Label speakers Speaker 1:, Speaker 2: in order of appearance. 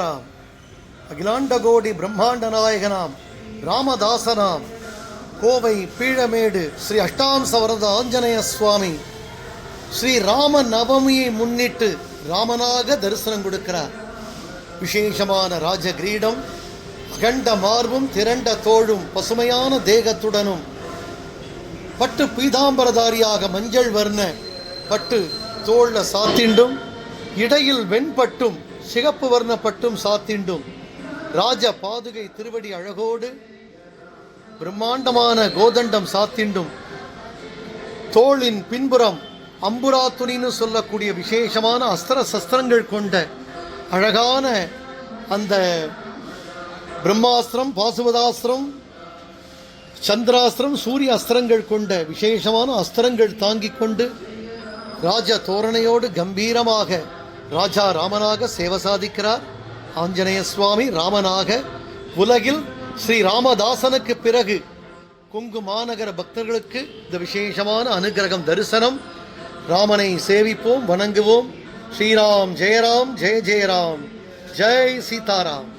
Speaker 1: ராம் அகிலாண்டகோடி பிரம்மாண்ட நாயகனாம் ராமதாசனாம் கோவை பீழமேடு ஸ்ரீ அஷ்டாம்சவரத ஆஞ்சநேய சுவாமி ஸ்ரீ ராம நவமியை முன்னிட்டு ராமனாக தரிசனம் கொடுக்கிறார். விசேஷமான ராஜ கிரீடம், அகண்ட மார்பும் திரண்ட தோளும் பசுமையான தேகத்துடனும் பட்டு பீதாம்பரதாரியாக மஞ்சள் வர்ண பட்டு தோள்ல சாத்திண்டும் இடையில் வெண்பட்டும் சிகப்பு வர்ண பட்டும் சாத்திண்டும் ராஜ பாதுகை திருவடி அழகோடு பிரம்மாண்டமான கோதண்டம் சாத்திண்டும் தோளின் பின்புறம் அம்புரா துணின்னு சொல்லக்கூடிய விசேஷமான அஸ்திர சஸ்திரங்கள் கொண்ட அழகான அந்த பிரம்மாஸ்திரம், பாசுவதாஸ்திரம், சந்திராஸ்திரம், சூரிய அஸ்திரங்கள் கொண்ட விசேஷமான அஸ்திரங்கள் தாங்கிக் கொண்டு ராஜ தோரணையோடு கம்பீரமாக ராஜா ராமனாக சேவை சாதிக்கிறார். ஆஞ்சநேய சுவாமி ராமனாக உலகில் ஸ்ரீ ராமதாசனுக்கு பிறகு கொங்கு மாநகர பக்தர்களுக்கு இந்த விசேஷமான அனுகிரகம் தரிசனம். ராமனை சேவிப்போம், வணங்குவோம். ஸ்ரீராம் ஜெயராம், ஜெய ஜெயராம், ஜெய் சீதாராம்.